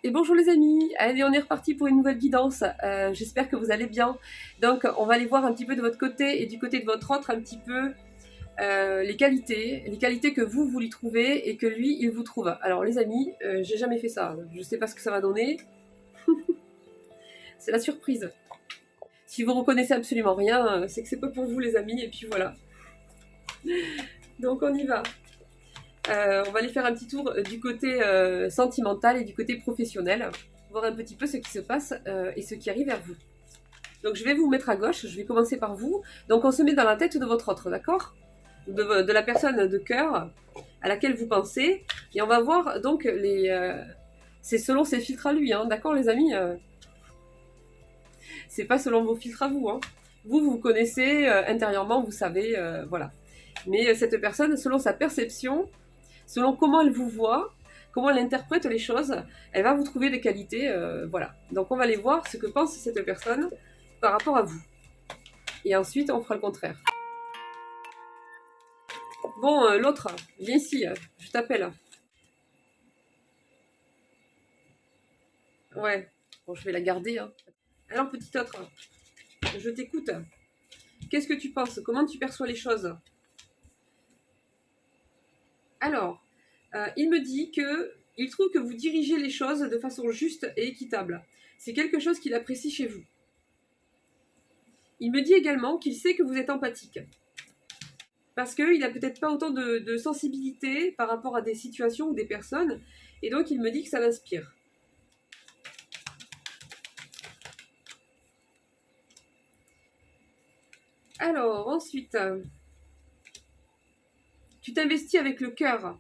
Et bonjour les amis, allez on est reparti pour une nouvelle guidance, j'espère que vous allez bien. Donc on va aller voir un petit peu de votre côté et du côté de votre autre un petit peu les qualités que vous lui trouvez et que lui il vous trouve. Alors les amis, j'ai jamais fait ça, je sais pas ce que ça va donner, c'est la surprise. Si vous reconnaissez absolument rien, c'est que c'est pas pour vous les amis et puis voilà. Donc on y va. On va aller faire un petit tour du côté sentimental et du côté professionnel, voir un petit peu ce qui se passe et ce qui arrive vers vous. Donc je vais vous mettre à gauche, je vais commencer par vous. Donc on se met dans la tête de votre autre, d'accord, de la personne de cœur à laquelle vous pensez. Et on va voir donc c'est selon ses filtres à lui, hein, d'accord les amis, c'est pas selon vos filtres à vous. Hein. Vous connaissez intérieurement, vous savez, voilà. Mais cette personne, selon sa perception, selon comment elle vous voit, comment elle interprète les choses, elle va vous trouver des qualités, voilà. Donc on va aller voir ce que pense cette personne par rapport à vous. Et ensuite, on fera le contraire. Bon, l'autre, viens ici, je t'appelle. Ouais, bon, je vais la garder. Hein. Alors, petit autre, je t'écoute. Qu'est-ce que tu penses? Comment tu perçois les choses? Alors, il me dit que il trouve que vous dirigez les choses de façon juste et équitable. C'est quelque chose qu'il apprécie chez vous. Il me dit également qu'il sait que vous êtes empathique. Parce qu'il n'a peut-être pas autant de sensibilité par rapport à des situations ou des personnes. Et donc, il me dit que ça l'inspire. Alors, ensuite, tu t'investis avec le cœur,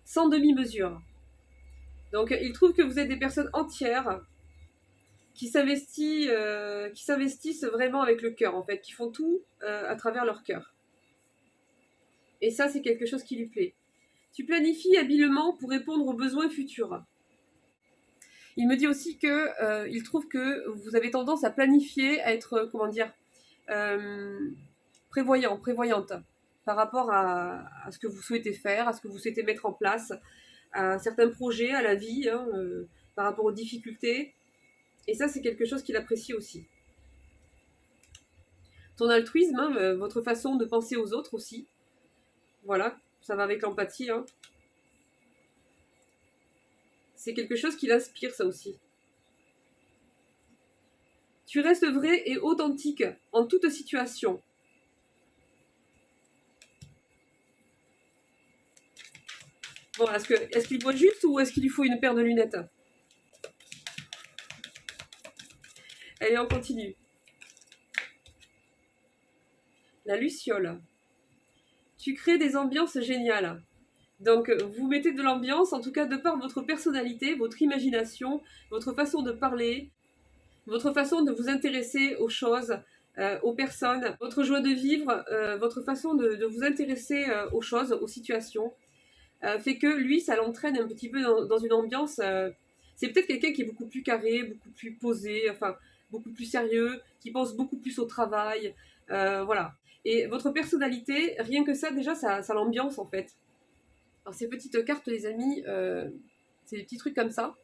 sans demi-mesure. Donc, il trouve que vous êtes des personnes entières qui s'investissent vraiment avec le cœur, en fait, qui font tout à travers leur cœur. Et ça, c'est quelque chose qui lui plaît. Tu planifies habilement pour répondre aux besoins futurs. Il me dit aussi que il trouve que vous avez tendance à planifier, à être, comment dire, prévoyante par rapport à ce que vous souhaitez faire, à ce que vous souhaitez mettre en place, à certains projets, à la vie, hein, par rapport aux difficultés. Et ça, c'est quelque chose qu'il apprécie aussi. Ton altruisme, hein, votre façon de penser aux autres aussi. Voilà, ça va avec l'empathie. Hein. C'est quelque chose qui l'inspire, ça aussi. Tu restes vrai et authentique en toute situation. Bon, est-ce qu'il voit juste ou est-ce qu'il lui faut une paire de lunettes? Allez, on continue. La luciole. Tu crées des ambiances géniales. Donc, vous mettez de l'ambiance, en tout cas de par votre personnalité, votre imagination, votre façon de parler, votre façon de vous intéresser aux choses, aux personnes, votre joie de vivre, votre façon de vous intéresser aux choses, aux situations, fait que lui, ça l'entraîne un petit peu dans une ambiance. C'est peut-être quelqu'un qui est beaucoup plus carré, beaucoup plus posé, enfin, beaucoup plus sérieux, qui pense beaucoup plus au travail, voilà. Et votre personnalité, rien que ça, déjà, ça l'ambiance en fait. Alors, ces petites cartes, les amis, c'est des petits trucs comme ça.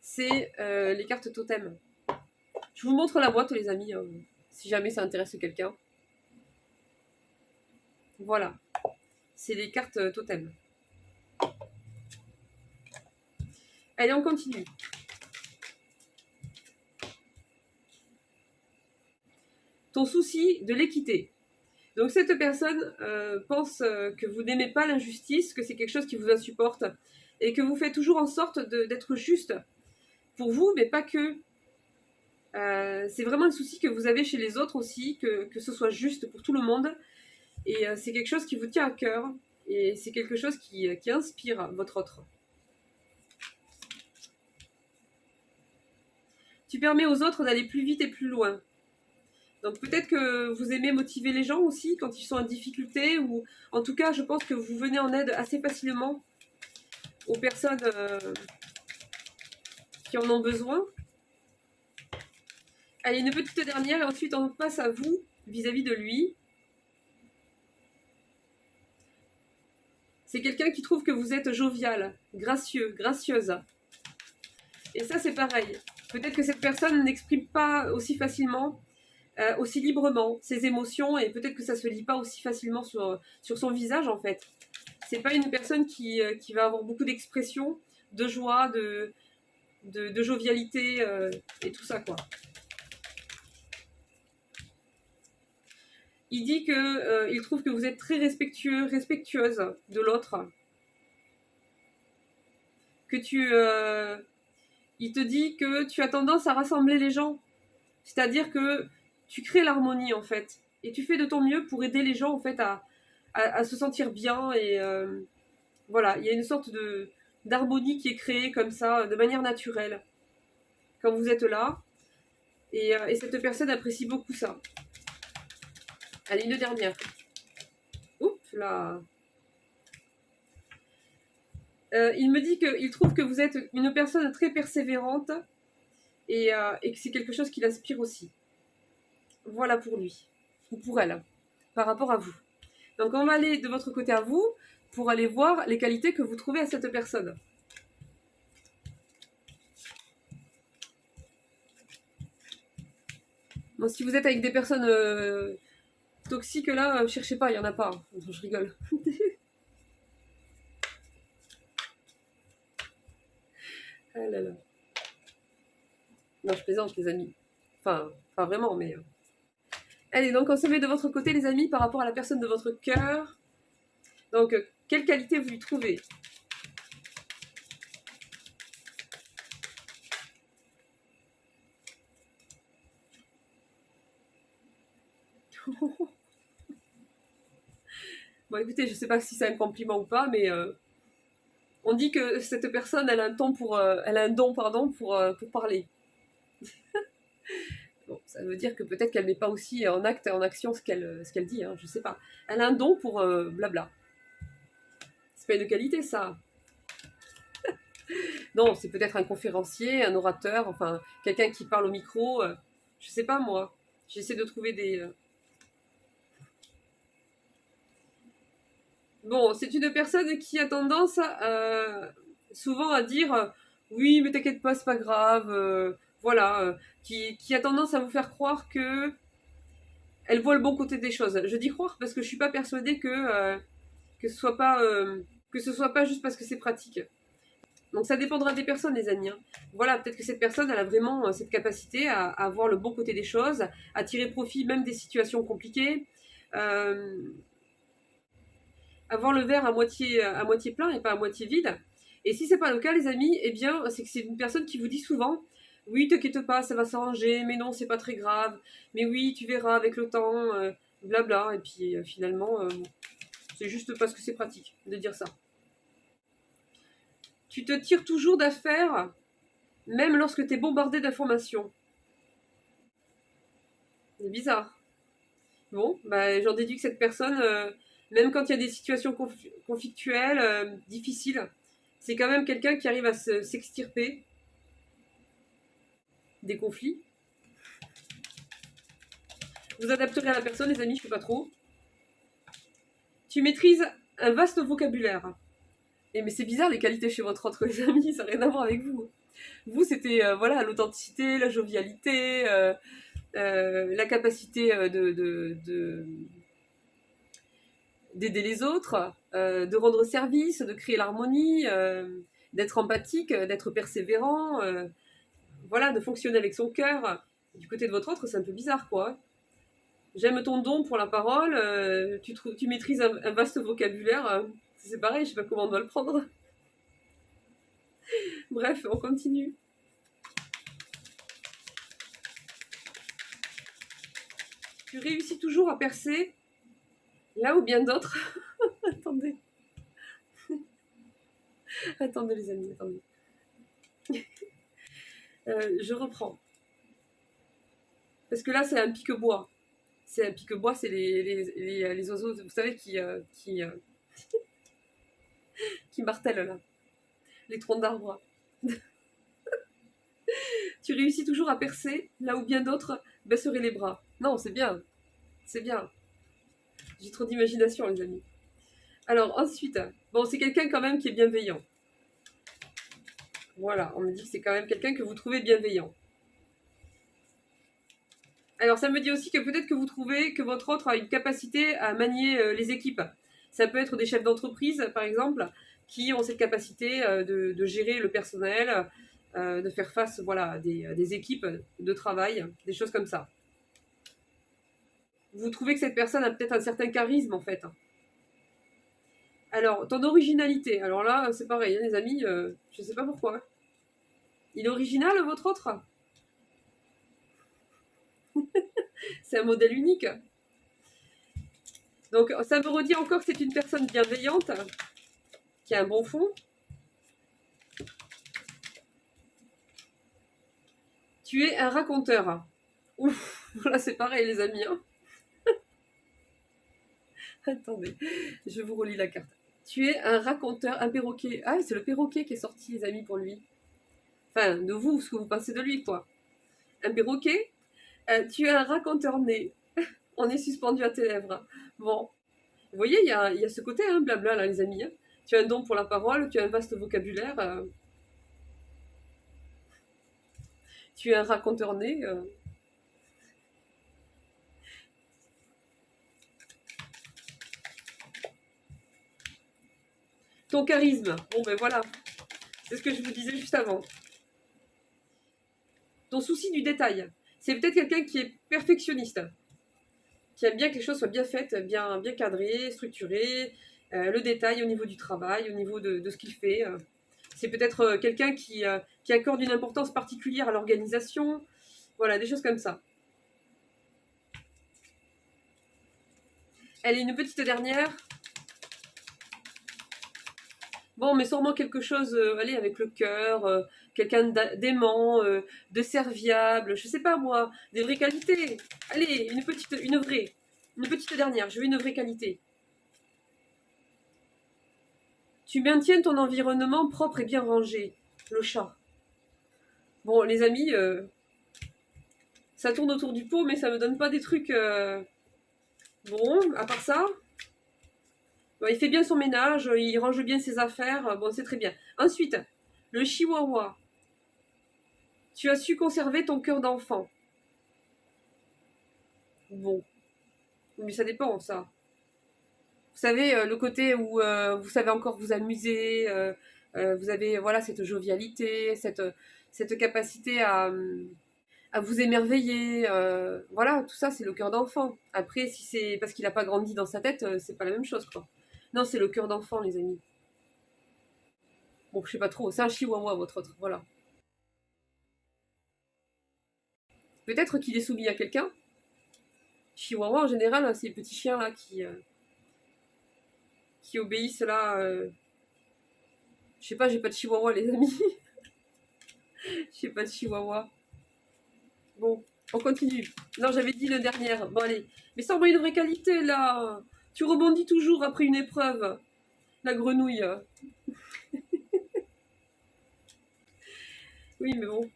C'est les cartes totem. Je vous montre la boîte, les amis, si jamais ça intéresse quelqu'un. Voilà. C'est les cartes totem. Allez, on continue. Ton souci de l'équité. Donc cette personne pense que vous n'aimez pas l'injustice, que c'est quelque chose qui vous insupporte et que vous faites toujours en sorte d'être juste pour vous, mais pas que. C'est vraiment un souci que vous avez chez les autres aussi, que ce soit juste pour tout le monde. Et c'est quelque chose qui vous tient à cœur et c'est quelque chose qui inspire votre autre. Tu permets aux autres d'aller plus vite et plus loin. Donc peut-être que vous aimez motiver les gens aussi quand ils sont en difficulté, ou en tout cas je pense que vous venez en aide assez facilement aux personnes qui en ont besoin. Allez, une petite dernière et ensuite on passe à vous vis-à-vis de lui. C'est quelqu'un qui trouve que vous êtes jovial, gracieux, gracieuse. Et ça, c'est pareil. Peut-être que cette personne n'exprime pas aussi facilement, aussi librement ses émotions, et peut-être que ça se lit pas aussi facilement sur son visage, en fait. C'est pas une personne qui va avoir beaucoup d'expression, de joie, de jovialité, et tout ça, quoi. Il dit que il trouve que vous êtes très respectueux, respectueuse de l'autre. Que il te dit que tu as tendance à rassembler les gens. C'est-à-dire que tu crées l'harmonie, en fait. Et tu fais de ton mieux pour aider les gens, en fait, à se sentir bien. Et voilà, il y a une sorte d'harmonie qui est créée comme ça, de manière naturelle, quand vous êtes là. Et cette personne apprécie beaucoup ça. Allez, une dernière. Oups, là. Il me dit qu'il trouve que vous êtes une personne très persévérante et que c'est quelque chose qui l'inspire aussi. Voilà pour lui, ou pour elle, par rapport à vous. Donc on va aller de votre côté à vous pour aller voir les qualités que vous trouvez à cette personne. Bon, si vous êtes avec des personnes toxiques là, cherchez pas, il n'y en a pas. Non, je rigole. Ah là là. Non, je plaisante, les amis. Enfin, pas vraiment, mais... Allez, donc on se met de votre côté, les amis, par rapport à la personne de votre cœur. Donc, quelle qualité vous lui trouvez? Bon, écoutez, je sais pas si c'est un compliment ou pas, mais on dit que cette personne, elle a un don, pardon, pour parler. Bon, ça veut dire que peut-être qu'elle met pas aussi en acte et en action ce qu'elle dit, hein, je sais pas. Elle a un don pour blabla. C'est pas une qualité, ça. Non, c'est peut-être un conférencier, un orateur, enfin, quelqu'un qui parle au micro. Je sais pas, moi. J'essaie de trouver des... Bon, c'est une personne qui a tendance souvent à dire oui, mais t'inquiète pas, c'est pas grave. Voilà, qui a tendance à vous faire croire que elle voit le bon côté des choses. Je dis croire parce que je suis pas persuadée que ce soit pas juste parce que c'est pratique. Donc ça dépendra des personnes, les amis, hein. Voilà, peut-être que cette personne, elle a vraiment cette capacité à voir le bon côté des choses, à tirer profit même des situations compliquées, à voir le verre à moitié plein et pas à moitié vide. Et si c'est pas le cas, les amis, eh bien, c'est que c'est une personne qui vous dit souvent oui, t'inquiète pas, ça va s'arranger, mais non, c'est pas très grave, mais oui, tu verras avec le temps, blabla. Et puis finalement, c'est juste parce que c'est pratique de dire ça. Tu te tires toujours d'affaire, même lorsque tu es bombardé d'informations. C'est bizarre. Bon, bah, j'en déduis que cette personne, même quand il y a des situations conflictuelles, difficiles, c'est quand même quelqu'un qui arrive à s'extirper des conflits. Vous adapterez à la personne, les amis, je ne sais pas trop. Tu maîtrises un vaste vocabulaire. Et mais c'est bizarre les qualités chez votre autre, les amis, ça n'a rien à voir avec vous. Vous, c'était voilà, l'authenticité, la jovialité, la capacité d'aider les autres, de rendre service, de créer l'harmonie, d'être empathique, d'être persévérant, voilà, de fonctionner avec son cœur. Du côté de votre autre, c'est un peu bizarre, quoi. J'aime ton don pour la parole, tu maîtrises un vaste vocabulaire, c'est pareil, je sais pas comment on doit le prendre. Bref, on continue. Tu réussis toujours à percer là où bien d'autres... Attendez. Attendez les amis, attendez. Je reprends. Parce que là, c'est un pique-bois. C'est un pique-bois, c'est les oiseaux, vous savez, qui martèlent là. Les troncs d'arbres. Tu réussis toujours à percer là où bien d'autres baisseraient les bras. Non, c'est bien. C'est bien. J'ai trop d'imagination, les amis. Alors, ensuite, bon, c'est quelqu'un quand même qui est bienveillant. Voilà, on me dit que c'est quand même quelqu'un que vous trouvez bienveillant. Alors ça me dit aussi que peut-être que vous trouvez que votre autre a une capacité à manier les équipes. Ça peut être des chefs d'entreprise, par exemple, qui ont cette capacité de gérer le personnel, de faire face voilà, à des équipes de travail, des choses comme ça. Vous trouvez que cette personne a peut-être un certain charisme, en fait. Alors, ton originalité. Alors là, c'est pareil, hein, les amis, je ne sais pas pourquoi. Il est original, votre autre? C'est un modèle unique. Donc, ça me redit encore que c'est une personne bienveillante, qui a un bon fond. Tu es un raconteur. Ouf, là c'est pareil les amis. Hein. Attendez, je vous relis la carte. Tu es un raconteur, un perroquet. Ah, c'est le perroquet qui est sorti les amis pour lui. Enfin, de vous, ce que vous pensez de lui, quoi. Un perroquet. Tu es un raconteur né. On est suspendu à tes lèvres. Bon, vous voyez, il y a ce côté, hein, blabla, là, les amis. Hein. Tu as un don pour la parole, tu as un vaste vocabulaire. Tu es un raconteur né. Ton charisme. Bon, ben voilà. C'est ce que je vous disais juste avant. Ton souci du détail. C'est peut-être quelqu'un qui est perfectionniste, qui aime bien que les choses soient bien faites, bien cadrées, structurées, le détail au niveau du travail, au niveau de ce qu'il fait. C'est peut-être quelqu'un qui accorde une importance particulière à l'organisation. Voilà, des choses comme ça. Elle est une petite dernière. Bon, mais sûrement quelque chose, allez, avec le cœur, quelqu'un d'aimant, de serviable, je sais pas moi, des vraies qualités. Allez, une petite dernière, je veux une vraie qualité. Tu maintiens ton environnement propre et bien rangé, le chat. Bon, les amis, ça tourne autour du pot, mais ça me donne pas des trucs... Bon, à part ça, bon, il fait bien son ménage, il range bien ses affaires, bon, c'est très bien. Ensuite, le chihuahua. Tu as su conserver ton cœur d'enfant. Bon, mais ça dépend, ça. Vous savez, le côté où vous savez encore vous amuser, vous avez voilà, cette jovialité, cette capacité à vous émerveiller. Voilà, tout ça, c'est le cœur d'enfant. Après, si c'est parce qu'il n'a pas grandi dans sa tête, c'est pas la même chose, quoi. Non, c'est le cœur d'enfant, les amis. Bon, je sais pas trop, c'est un chihuahua, votre autre, voilà. Peut-être qu'il est soumis à quelqu'un. Chihuahua, en général, c'est les petits chiens là qui obéissent là. Je sais pas, j'ai pas de chihuahua, les amis. J'ai pas de chihuahua. Bon, on continue. Non, j'avais dit le dernier. Bon, allez. Mais sors-moi une vraie qualité, là. Tu rebondis toujours après une épreuve. La grenouille. Oui, mais bon.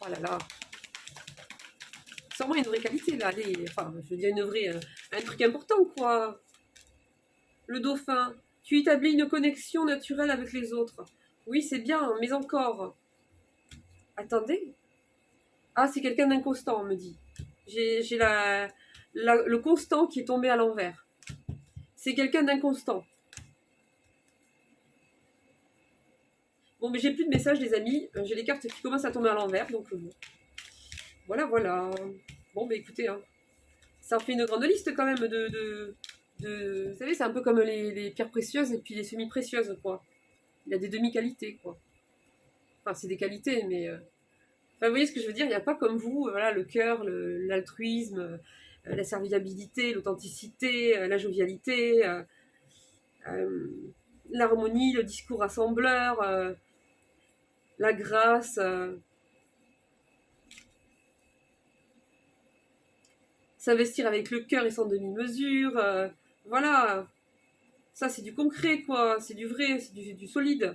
Oh là là. Sors-moi une vraie qualité, là. Allez. Enfin, je veux dire une vraie... un truc important, quoi. Le dauphin. Tu établis une connexion naturelle avec les autres. Oui, c'est bien, mais encore. Attendez. Ah, c'est quelqu'un d'inconstant, on me dit. J'ai le constant qui est tombé à l'envers. C'est quelqu'un d'inconstant. Bon, mais j'ai plus de messages, les amis. J'ai les cartes qui commencent à tomber à l'envers, donc bon. Voilà, voilà. Bon, bah écoutez, hein, ça en fait une grande liste quand même vous savez, c'est un peu comme les pierres précieuses et puis les semi-précieuses, quoi. Il y a des demi-qualités, quoi. Enfin, c'est des qualités, mais... Enfin, vous voyez ce que je veux dire? Il n'y a pas comme vous, voilà, le cœur, l'altruisme, la serviabilité, l'authenticité, la jovialité, l'harmonie, le discours rassembleur, la grâce. S'investir avec le cœur et sans demi-mesure. Voilà. Ça, c'est du concret, quoi. C'est du vrai, c'est du solide.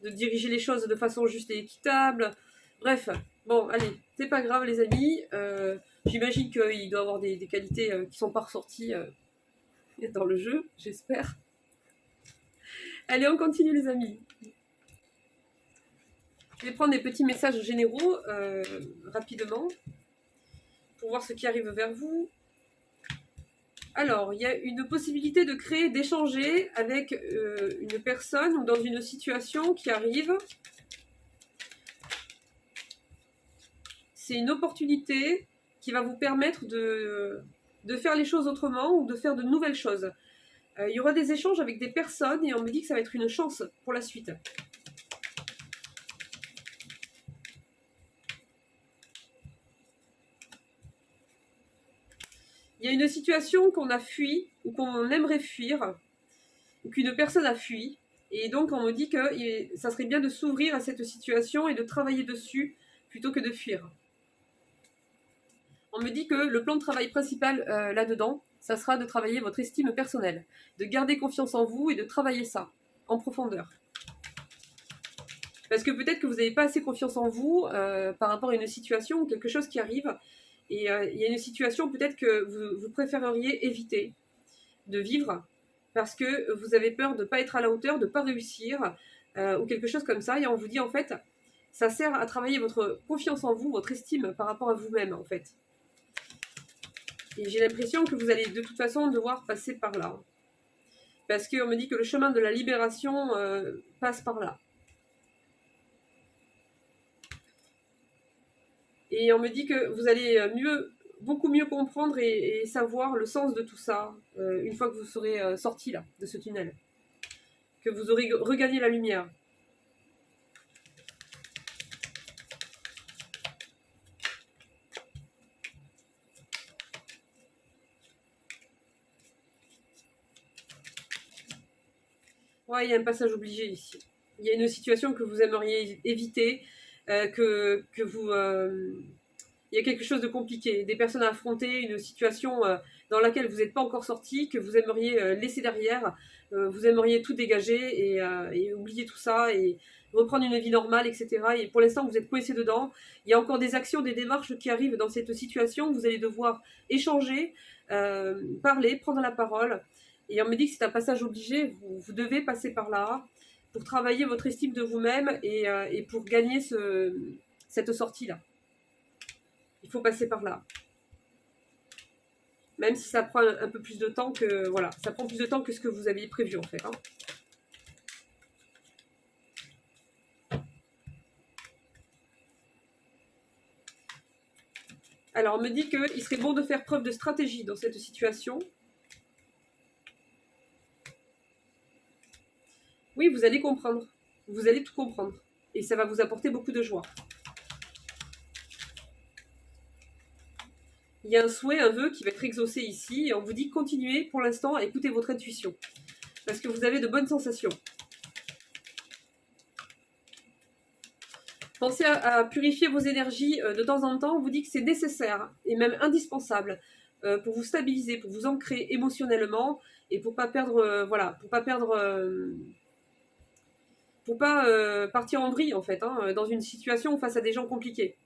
De diriger les choses de façon juste et équitable. Bref, bon, allez, c'est pas grave, les amis. J'imagine qu'il doit avoir des qualités qui sont pas ressorties dans le jeu, j'espère. Allez, on continue, les amis. Je vais prendre des petits messages généraux rapidement pour voir ce qui arrive vers vous. Alors, il y a une possibilité de créer, d'échanger avec une personne ou dans une situation qui arrive. C'est une opportunité qui va vous permettre de faire les choses autrement ou de faire de nouvelles choses. Il y aura des échanges avec des personnes et on me dit que ça va être une chance pour la suite. Il y a une situation qu'on a fui ou qu'on aimerait fuir, ou qu'une personne a fui. Et donc on me dit que ça serait bien de s'ouvrir à cette situation et de travailler dessus plutôt que de fuir. On me dit que le plan de travail principal là-dedans, ça sera de travailler votre estime personnelle, de garder confiance en vous et de travailler ça en profondeur. Parce que peut-être que vous n'avez pas assez confiance en vous par rapport à une situation ou quelque chose qui arrive. Et il y a une situation peut-être que vous préféreriez éviter de vivre parce que vous avez peur de ne pas être à la hauteur, de ne pas réussir ou quelque chose comme ça. Et on vous dit en fait, ça sert à travailler votre confiance en vous, votre estime par rapport à vous-même en fait. Et j'ai l'impression que vous allez de toute façon devoir passer par là. Parce qu'on me dit que le chemin de la libération passe par là. Et on me dit que vous allez beaucoup mieux comprendre et savoir le sens de tout ça une fois que vous serez sorti là, de ce tunnel. Que vous aurez regagné la lumière. Ouais, il y a un passage obligé ici. Il y a une situation que vous aimeriez éviter, que vous... il y a quelque chose de compliqué, des personnes à affronter, une situation dans laquelle vous n'êtes pas encore sorti, que vous aimeriez laisser derrière, vous aimeriez tout dégager et oublier tout ça et reprendre une vie normale, etc. Et pour l'instant, vous êtes coincé dedans. Il y a encore des actions, des démarches qui arrivent dans cette situation. Vous allez devoir échanger, parler, prendre la parole. Et on me dit que c'est un passage obligé, vous devez passer par là pour travailler votre estime de vous-même et pour gagner cette sortie-là. Il faut passer par là. Même si ça prend un peu plus de temps que... Voilà, ça prend plus de temps que ce que vous aviez prévu en fait. Hein. Alors, on me dit qu'il serait bon de faire preuve de stratégie dans cette situation. Oui, vous allez comprendre. Vous allez tout comprendre. Et ça va vous apporter beaucoup de joie. Il y a un souhait, un vœu qui va être exaucé ici. Et on vous dit continuez pour l'instant à écouter votre intuition. Parce que vous avez de bonnes sensations. Pensez à purifier vos énergies de temps en temps. On vous dit que c'est nécessaire et même indispensable pour vous stabiliser, pour vous ancrer émotionnellement et pour pas perdre, voilà, pour pas perdre... pour pas partir en vrille en fait, hein, dans une situation face à des gens compliqués.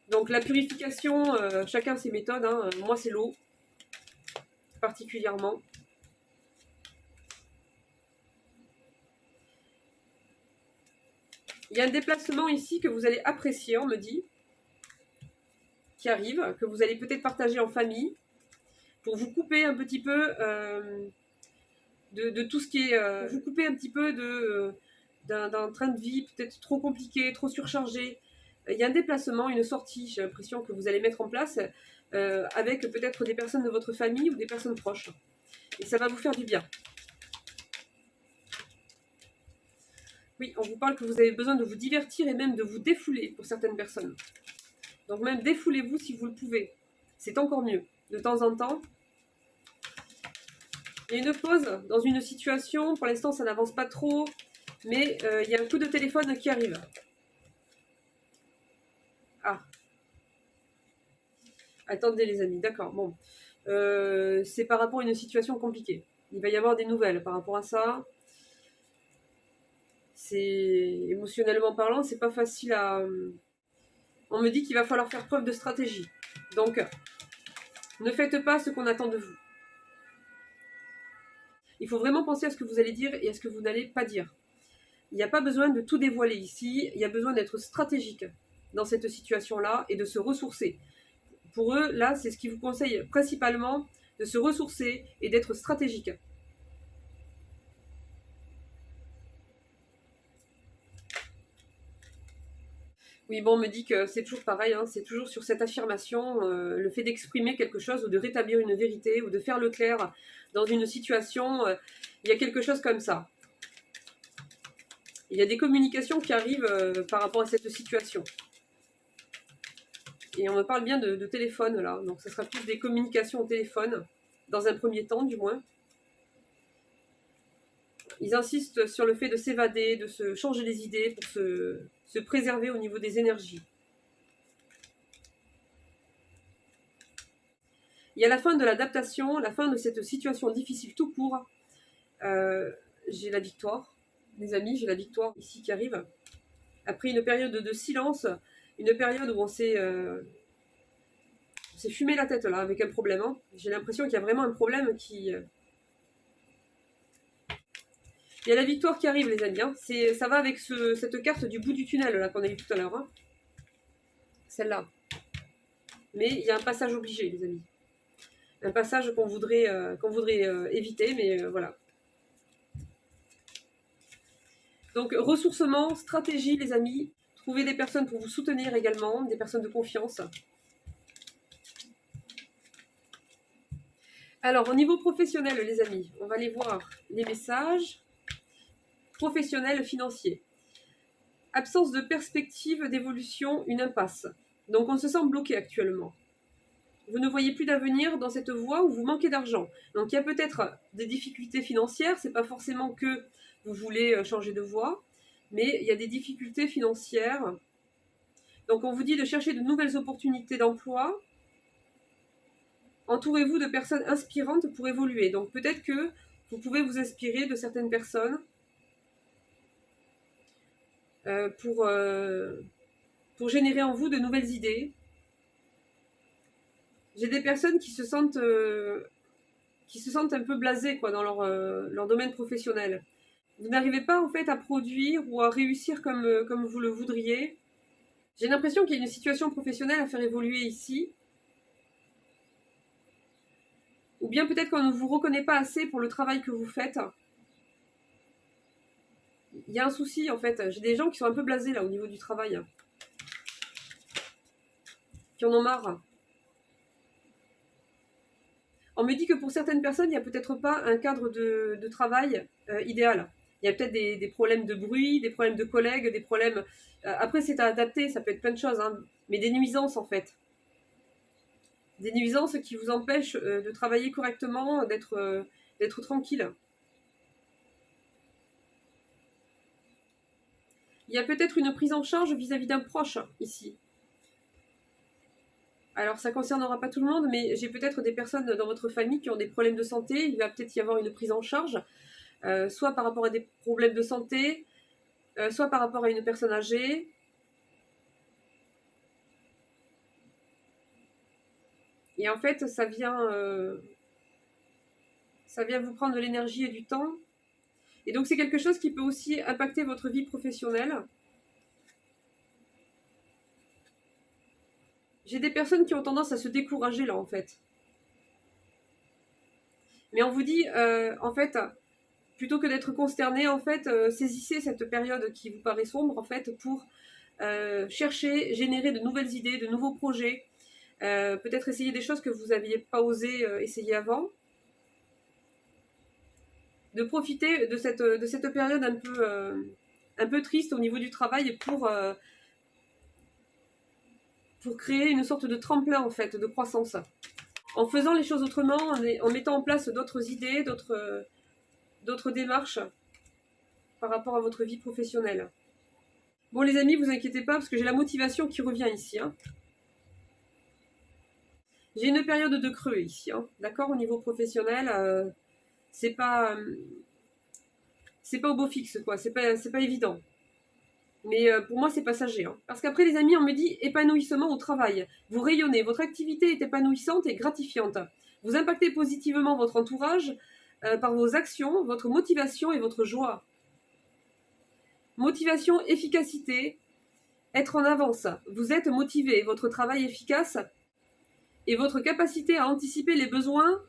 Donc la purification, chacun ses méthodes, hein. Moi c'est l'eau, particulièrement. Il y a un déplacement ici que vous allez apprécier, on me dit, qui arrive, que vous allez peut-être partager en famille, pour vous couper un petit peu de tout ce qui est... vous couper un petit peu d'un train de vie peut-être trop compliqué, trop surchargé. Il y a un déplacement, une sortie, j'ai l'impression que vous allez mettre en place avec peut-être des personnes de votre famille ou des personnes proches. Et ça va vous faire du bien. Oui, on vous parle que vous avez besoin de vous divertir et même de vous défouler pour certaines personnes. Donc même défoulez-vous si vous le pouvez. C'est encore mieux. De temps en temps. Il y a une pause dans une situation. Pour l'instant, ça n'avance pas trop. Mais il y a un coup de téléphone qui arrive. Ah. Attendez les amis, d'accord. Bon. C'est par rapport à une situation compliquée. Il va y avoir des nouvelles par rapport à ça. C'est émotionnellement parlant, c'est pas facile à... On me dit qu'il va falloir faire preuve de stratégie. Donc, ne faites pas ce qu'on attend de vous. Il faut vraiment penser à ce que vous allez dire et à ce que vous n'allez pas dire. Il n'y a pas besoin de tout dévoiler ici, il y a besoin d'être stratégique dans cette situation-là et de se ressourcer. Pour eux, là, c'est ce qu'ils vous conseillent principalement, de se ressourcer et d'être stratégique. Oui, bon, on me dit que c'est toujours pareil, hein, c'est toujours sur cette affirmation, le fait d'exprimer quelque chose ou de rétablir une vérité ou de faire le clair dans une situation, il y a quelque chose comme ça. Il y a des communications qui arrivent par rapport à cette situation. Et on me parle bien de téléphone là, donc ce sera plus des communications au téléphone, dans un premier temps du moins. Ils insistent sur le fait de s'évader, de se changer les idées pour se préserver au niveau des énergies. Il y a la fin de l'adaptation, la fin de cette situation difficile tout court. J'ai la victoire, mes amis, j'ai la victoire ici qui arrive. Après une période de silence, une période où on s'est fumé la tête là avec un problème. Hein. J'ai l'impression qu'il y a vraiment un problème qui... Il y a la victoire qui arrive, les amis. Hein. Ça va avec cette carte du bout du tunnel là qu'on a eu tout à l'heure. Hein. Celle-là. Mais il y a un passage obligé, les amis. Un passage qu'on voudrait éviter, mais voilà. Donc, ressourcement, stratégie, les amis. Trouvez des personnes pour vous soutenir également, des personnes de confiance. Alors, au niveau professionnel, les amis, on va aller voir les messages. Professionnel, financier. Absence de perspective d'évolution, une impasse. Donc, on se sent bloqué actuellement. Vous ne voyez plus d'avenir dans cette voie où vous manquez d'argent. Donc, il y a peut-être des difficultés financières. Ce n'est pas forcément que vous voulez changer de voie, mais il y a des difficultés financières. Donc, on vous dit de chercher de nouvelles opportunités d'emploi. Entourez-vous de personnes inspirantes pour évoluer. Donc, peut-être que vous pouvez vous inspirer de certaines personnes pour générer en vous de nouvelles idées. J'ai des personnes qui se sentent un peu blasées quoi, dans leur domaine professionnel. Vous n'arrivez pas en fait à produire ou à réussir comme vous le voudriez. J'ai l'impression qu'il y a une situation professionnelle à faire évoluer ici. Ou bien peut-être qu'on ne vous reconnaît pas assez pour le travail que vous faites. Il y a un souci en fait. J'ai des gens qui sont un peu blasés là au niveau du travail. Qui en ont marre. On me dit que pour certaines personnes, il n'y a peut-être pas un cadre de travail idéal. Il y a peut-être des problèmes de bruit, des problèmes de collègues, des problèmes... après, c'est à adapter, ça peut être plein de choses, hein, mais des nuisances en fait. Des nuisances qui vous empêchent de travailler correctement, d'être tranquille. Il y a peut-être une prise en charge vis-à-vis d'un proche ici. Alors, ça ne concernera pas tout le monde, mais j'ai peut-être des personnes dans votre famille qui ont des problèmes de santé. Il va peut-être y avoir une prise en charge, soit par rapport à des problèmes de santé, soit par rapport à une personne âgée. Et en fait, ça vient vous prendre de l'énergie et du temps. Et donc, c'est quelque chose qui peut aussi impacter votre vie professionnelle. J'ai des personnes qui ont tendance à se décourager là en fait. Mais on vous dit, en fait, plutôt que d'être consterné, en fait, saisissez cette période qui vous paraît sombre en fait pour chercher, générer de nouvelles idées, de nouveaux projets. Peut-être essayer des choses que vous n'aviez pas osé essayer avant. De profiter de cette période un peu triste au niveau du travail pour créer une sorte de tremplin en fait, de croissance. En faisant les choses autrement, en mettant en place d'autres idées, d'autres démarches par rapport à votre vie professionnelle. Bon les amis, vous inquiétez pas parce que j'ai la motivation qui revient ici. Hein. J'ai une période de creux ici, hein. D'accord, au niveau professionnel, c'est pas au beau fixe quoi, c'est pas évident. Mais pour moi, c'est passager. Hein. Parce qu'après, les amis, on me dit épanouissement au travail. Vous rayonnez, votre activité est épanouissante et gratifiante. Vous impactez positivement votre entourage par vos actions, votre motivation et votre joie. Motivation, efficacité, être en avance. Vous êtes motivé, votre travail efficace et votre capacité à anticiper les besoins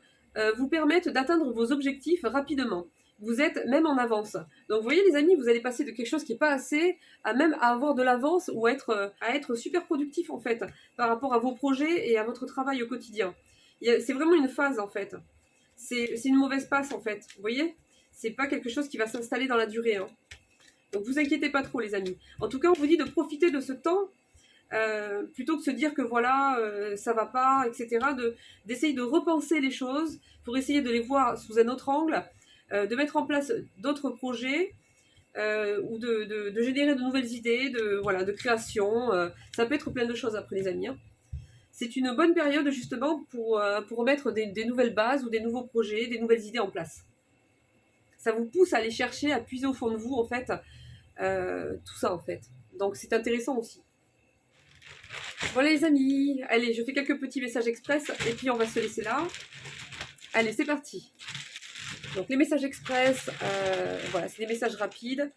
vous permettent d'atteindre vos objectifs rapidement. Vous êtes même en avance. Donc vous voyez les amis, vous allez passer de quelque chose qui n'est pas assez à même à avoir de l'avance ou à être super productif en fait par rapport à vos projets et à votre travail au quotidien. C'est vraiment une phase en fait. C'est une mauvaise passe en fait. Vous voyez, c'est pas quelque chose qui va s'installer dans la durée. Hein. Donc vous inquiétez pas trop les amis. En tout cas, on vous dit de profiter de ce temps plutôt que de se dire que voilà, ça va pas, etc. D'essayer de repenser les choses pour essayer de les voir sous un autre angle, de mettre en place d'autres projets ou de générer de nouvelles idées, de création. Ça peut être plein de choses après les amis. Hein. C'est une bonne période justement pour mettre des nouvelles bases ou des nouveaux projets, des nouvelles idées en place. Ça vous pousse à aller chercher, à puiser au fond de vous en fait, tout ça en fait. Donc c'est intéressant aussi. Voilà les amis, allez, je fais quelques petits messages express et puis on va se laisser là. Allez, c'est parti. Donc les messages express, voilà, c'est des messages rapides.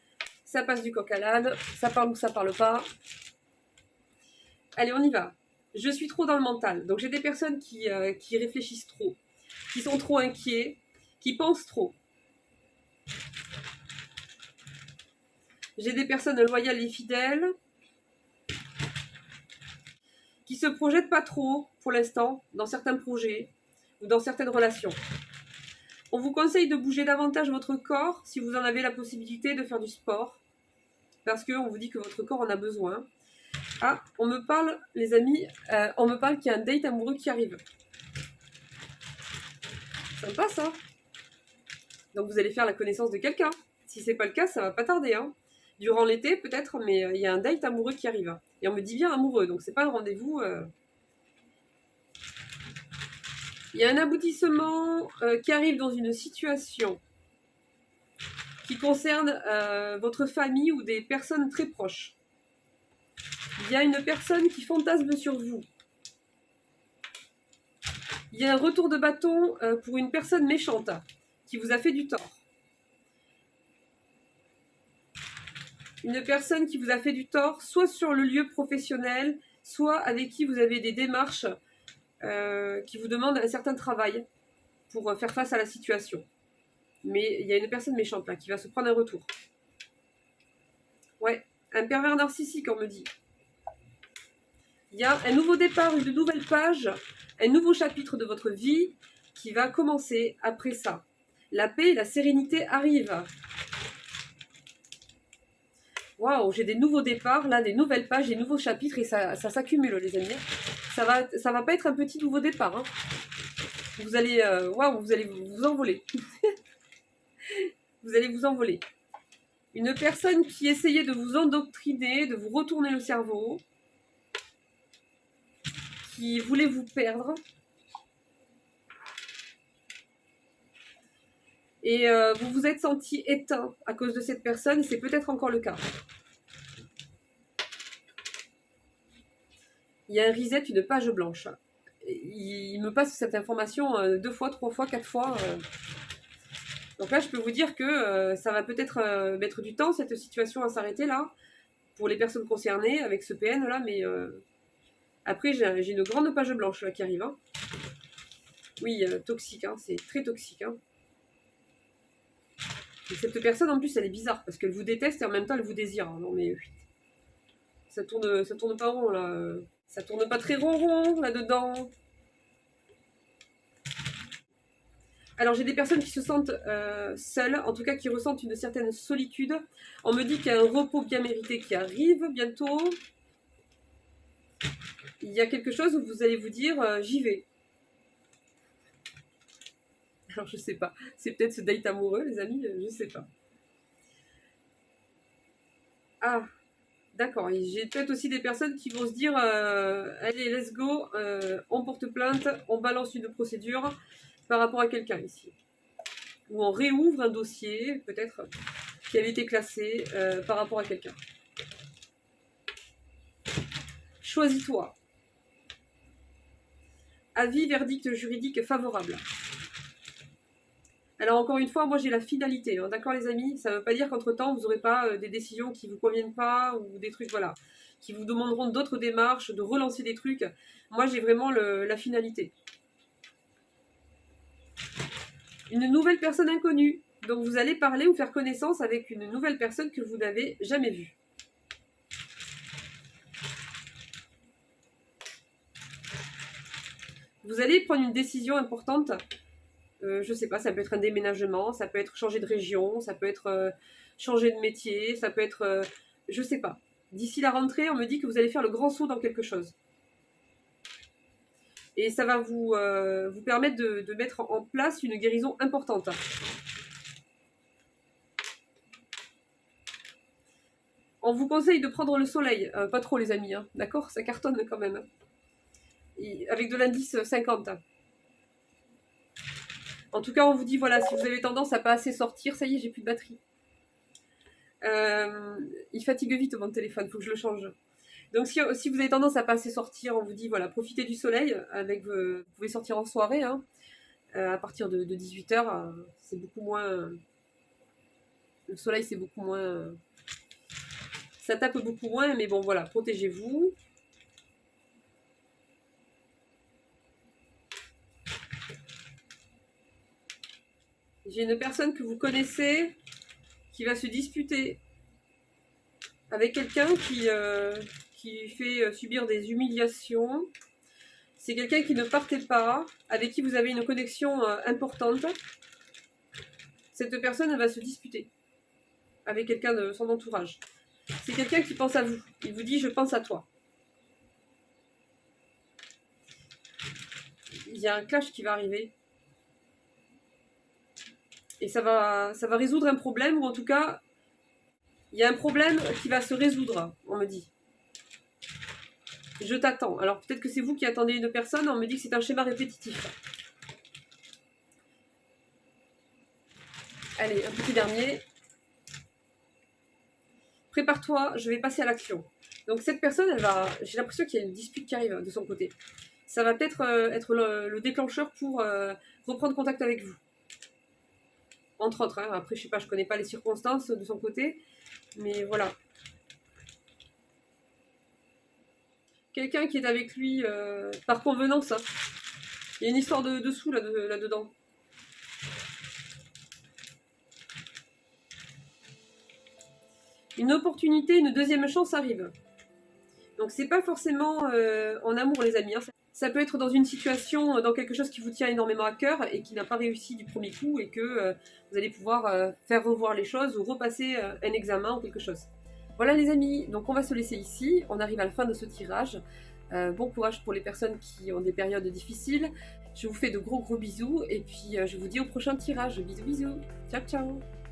Ça passe du coq à l'âne, ça parle ou ça parle pas. Allez, on y va. Je suis trop dans le mental. Donc j'ai des personnes qui réfléchissent trop, qui sont trop inquiets, qui pensent trop. J'ai des personnes loyales et fidèles, qui se projettent pas trop, pour l'instant, dans certains projets ou dans certaines relations. On vous conseille de bouger davantage votre corps si vous en avez la possibilité, de faire du sport, parce qu'on vous dit que votre corps en a besoin. Ah, on me parle, les amis, on me parle qu'il y a un date amoureux qui arrive. Sympa ça. Donc vous allez faire la connaissance de quelqu'un. Si c'est pas le cas, ça va pas tarder. Hein. Durant l'été peut-être, mais il y a un date amoureux qui arrive. Et on me dit bien amoureux, donc c'est pas le rendez-vous. Il y a un aboutissement qui arrive dans une situation qui concerne votre famille ou des personnes très proches. Il y a une personne qui fantasme sur vous. Il y a un retour de bâton pour une personne méchante qui vous a fait du tort. Une personne qui vous a fait du tort, soit sur le lieu professionnel, soit avec qui vous avez des démarches qui vous demandent un certain travail pour faire face à la situation. Mais il y a une personne méchante là qui va se prendre un retour. Ouais, un pervers narcissique, on me dit. Il y a un nouveau départ, une nouvelle page, un nouveau chapitre de votre vie qui va commencer après ça. La paix et la sérénité arrivent. Waouh, j'ai des nouveaux départs, là, des nouvelles pages, des nouveaux chapitres et ça s'accumule, les amis. Ça va pas être un petit nouveau départ. Hein. Vous allez, vous allez vous envoler. Vous allez vous envoler. Une personne qui essayait de vous endoctriner, de vous retourner le cerveau, qui voulait vous perdre. Et vous vous êtes senti éteint à cause de cette personne, et c'est peut-être encore le cas. Il y a un reset, une page blanche. Il me passe cette information 2 fois, 3 fois, 4 fois. Donc là, je peux vous dire que ça va peut-être mettre du temps, cette situation, à s'arrêter là, pour les personnes concernées avec ce PN là, mais après, j'ai une grande page blanche là qui arrive. Hein. Oui, toxique, hein, c'est très toxique. Hein. Et cette personne, en plus, elle est bizarre, parce qu'elle vous déteste et en même temps, elle vous désire. Hein. Non mais, ça tourne pas rond là. Ça tourne pas très rond là-dedans. Alors j'ai des personnes qui se sentent seules, en tout cas qui ressentent une certaine solitude. On me dit qu'il y a un repos bien mérité qui arrive bientôt. Il y a quelque chose où vous allez vous dire j'y vais. Alors je sais pas, c'est peut-être ce date amoureux les amis, je sais pas. Ah, d'accord, j'ai peut-être aussi des personnes qui vont se dire allez let's go, on porte plainte, on balance une procédure par rapport à quelqu'un ici. Ou on réouvre un dossier, peut-être, qui avait été classé par rapport à quelqu'un. Choisis-toi. Avis, verdict juridique favorable. Alors encore une fois, moi j'ai la finalité, hein, d'accord les amis? Ça ne veut pas dire qu'entre-temps, vous n'aurez pas des décisions qui ne vous conviennent pas ou des trucs, voilà, qui vous demanderont d'autres démarches, de relancer des trucs. Moi j'ai vraiment la finalité. Une nouvelle personne inconnue. Donc vous allez parler ou faire connaissance avec une nouvelle personne que vous n'avez jamais vue. Vous allez prendre une décision importante. Je sais pas, ça peut être un déménagement, ça peut être changer de région, ça peut être changer de métier, ça peut être... je sais pas. D'ici la rentrée, on me dit que vous allez faire le grand saut dans quelque chose. Et ça va vous permettre de mettre en place une guérison importante. On vous conseille de prendre le soleil. Pas trop les amis, hein, d'accord? Ça cartonne quand même. Et avec de l'indice 50. En tout cas, on vous dit, voilà, si vous avez tendance à pas assez sortir, ça y est, j'ai plus de batterie. Il fatigue vite mon téléphone, il faut que je le change. Donc si vous avez tendance à pas assez sortir, on vous dit, voilà, profitez du soleil. Vous pouvez sortir en soirée, hein, à partir de 18h, c'est beaucoup moins... le soleil, c'est beaucoup moins... ça tape beaucoup moins, mais bon, voilà, protégez-vous. J'ai une personne que vous connaissez qui va se disputer avec quelqu'un qui fait subir des humiliations. C'est quelqu'un qui ne partait pas, avec qui vous avez une connexion importante. Cette personne va se disputer avec quelqu'un de son entourage. C'est quelqu'un qui pense à vous. Il vous dit « je pense à toi ». Il y a un clash qui va arriver. Et ça va résoudre un problème, ou en tout cas, il y a un problème qui va se résoudre, on me dit. Je t'attends. Alors peut-être que c'est vous qui attendez une personne, on me dit que c'est un schéma répétitif. Allez, un petit dernier. Prépare-toi, je vais passer à l'action. Donc cette personne, j'ai l'impression qu'il y a une dispute qui arrive de son côté. Ça va peut-être être le déclencheur pour reprendre contact avec vous. Entre autres, hein. Après je sais pas, je connais pas les circonstances de son côté, mais voilà. Quelqu'un qui est avec lui par convenance. Hein. Il y a une histoire de dessous là-dedans. Une opportunité, une deuxième chance arrive. Donc c'est pas forcément en amour les amis. Hein. Ça peut être dans une situation, dans quelque chose qui vous tient énormément à cœur et qui n'a pas réussi du premier coup et que vous allez pouvoir faire revoir les choses ou repasser un examen ou quelque chose. Voilà les amis, donc on va se laisser ici. On arrive à la fin de ce tirage. Bon courage pour les personnes qui ont des périodes difficiles. Je vous fais de gros bisous et puis je vous dis au prochain tirage. Bisous bisous. Ciao ciao.